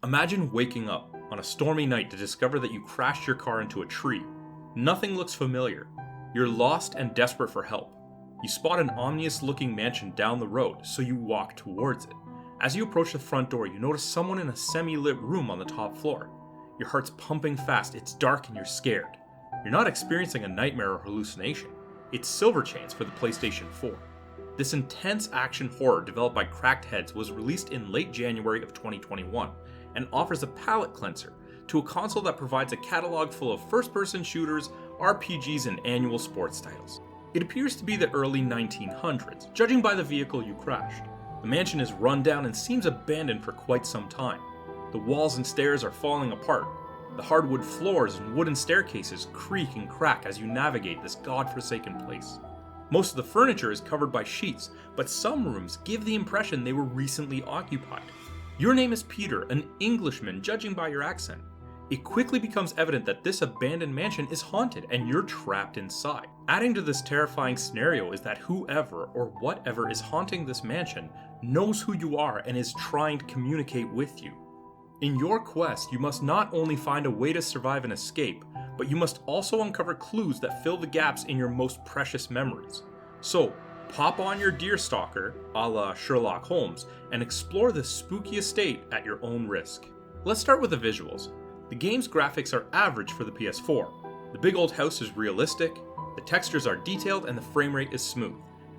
Imagine waking up on a stormy night to discover that you crashed your car into a tree. Nothing looks familiar. You're lost and desperate for help. You spot an ominous-looking mansion down the road, so you walk towards it. As you approach the front door, you notice someone in a semi-lit room on the top floor. Your heart's pumping fast, it's dark and you're scared. You're not experiencing a nightmare or hallucination. It's Silver Chains for the PlayStation 4. This intense action horror developed by Cracked Heads was released in late January of 2021 and offers a palate cleanser to a console that provides a catalog full of first-person shooters, RPGs, and annual sports titles. It appears to be the early 1900s, judging by the vehicle you crashed. The mansion is run down and seems abandoned for quite some time. The walls and stairs are falling apart. The hardwood floors and wooden staircases creak and crack as you navigate this godforsaken place. Most of the furniture is covered by sheets, but some rooms give the impression they were recently occupied. Your name is Peter, an Englishman, judging by your accent. It quickly becomes evident that this abandoned mansion is haunted and you're trapped inside. Adding to this terrifying scenario is that whoever or whatever is haunting this mansion knows who you are and is trying to communicate with you. In your quest, you must not only find a way to survive and escape, but you must also uncover clues that fill the gaps in your most precious memories. So, pop on your deerstalker, a la Sherlock Holmes, and explore this spooky estate at your own risk. Let's start with the visuals. The game's graphics are average for the PS4. The big old house is realistic, the textures are detailed, and the frame rate is smooth.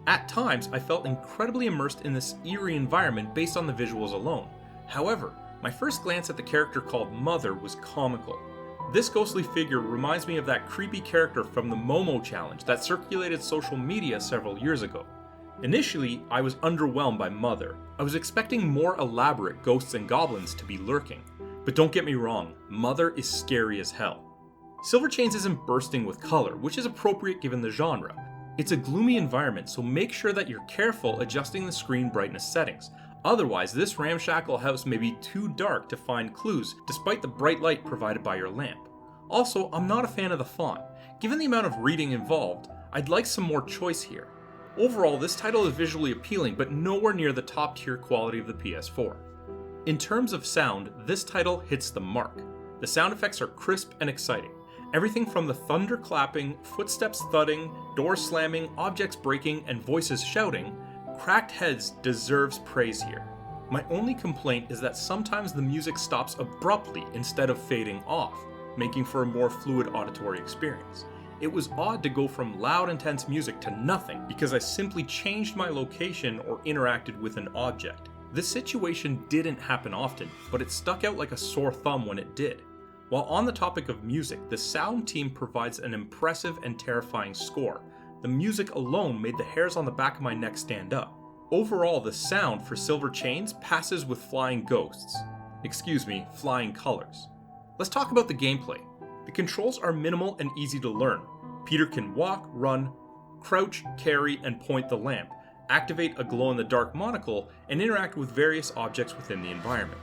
At times, I felt incredibly immersed in this eerie environment based on the visuals alone. However, my first glance at the character called Mother was comical. This ghostly figure reminds me of that creepy character from the Momo challenge that circulated social media several years ago. Initially, I was underwhelmed by Mother. I was expecting more elaborate ghosts and goblins to be lurking. But don't get me wrong, Mother is scary as hell. Silver Chains isn't bursting with color, which is appropriate given the genre. It's a gloomy environment, so make sure that you're careful adjusting the screen brightness settings. Otherwise, this ramshackle house may be too dark to find clues despite the bright light provided by your lamp. Also, I'm not a fan of the font. Given the amount of reading involved, I'd like some more choice here. Overall, this title is visually appealing, but nowhere near the top tier quality of the PS4. In terms of sound, this title hits the mark. The sound effects are crisp and exciting. Everything from the thunder clapping, footsteps thudding, doors slamming, objects breaking, and voices shouting, Cracked Heads deserves praise here. My only complaint is that sometimes the music stops abruptly instead of fading off, making for a more fluid auditory experience. It was odd to go from loud, intense music to nothing because I simply changed my location or interacted with an object. This situation didn't happen often, but it stuck out like a sore thumb when it did. While on the topic of music, the sound team provides an impressive and terrifying score. The music alone made the hairs on the back of my neck stand up. Overall, the sound for Silver Chains passes with flying ghosts. Flying colors. Let's talk about the gameplay. The controls are minimal and easy to learn. Peter can walk, run, crouch, carry, and point the lamp, activate a glow-in-the-dark monocle, and interact with various objects within the environment.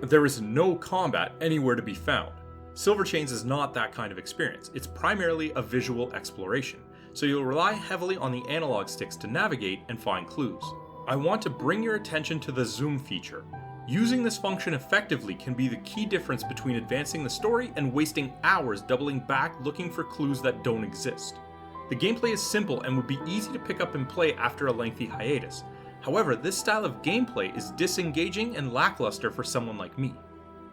There is no combat anywhere to be found. Silver Chains is not that kind of experience. It's primarily a visual exploration, so you'll rely heavily on the analog sticks to navigate and find clues. I want to bring your attention to the zoom feature. Using this function effectively can be the key difference between advancing the story and wasting hours doubling back looking for clues that don't exist. The gameplay is simple and would be easy to pick up and play after a lengthy hiatus. However, this style of gameplay is disengaging and lackluster for someone like me.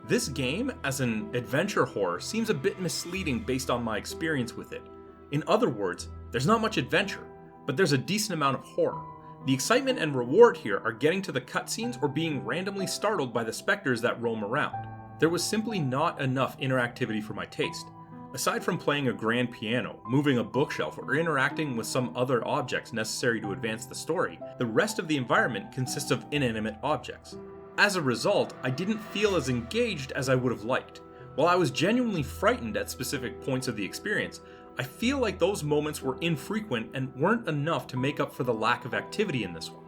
This game, as an adventure horror, seems a bit misleading based on my experience with it. In other words, there's not much adventure, but there's a decent amount of horror. The excitement and reward here are getting to the cutscenes or being randomly startled by the specters that roam around. There was simply not enough interactivity for my taste. Aside from playing a grand piano, moving a bookshelf, or interacting with some other objects necessary to advance the story, the rest of the environment consists of inanimate objects. As a result, I didn't feel as engaged as I would have liked. While I was genuinely frightened at specific points of the experience, I feel like those moments were infrequent and weren't enough to make up for the lack of activity in this one.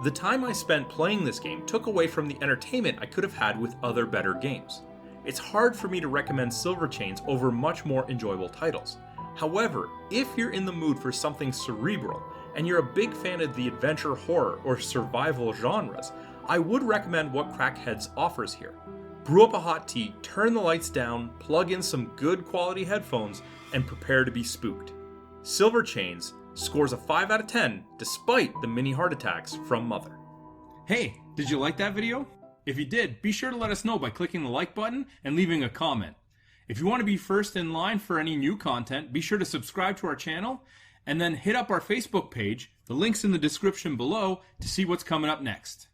The time I spent playing this game took away from the entertainment I could have had with other better games. It's hard for me to recommend Silver Chains over much more enjoyable titles. However, if you're in the mood for something cerebral, and you're a big fan of the adventure horror or survival genres, I would recommend what Cracked Heads offers here. brew up a hot tea, turn the lights down, plug in some good quality headphones, and prepare to be spooked. Silver Chains scores a 5 out of 10 despite the mini heart attacks from Mother. Hey, did you like that video? If you did, be sure to let us know by clicking the like button and leaving a comment. If you want to be first in line for any new content, be sure to subscribe to our channel and then hit up our Facebook page. The link's in the description below to see what's coming up next.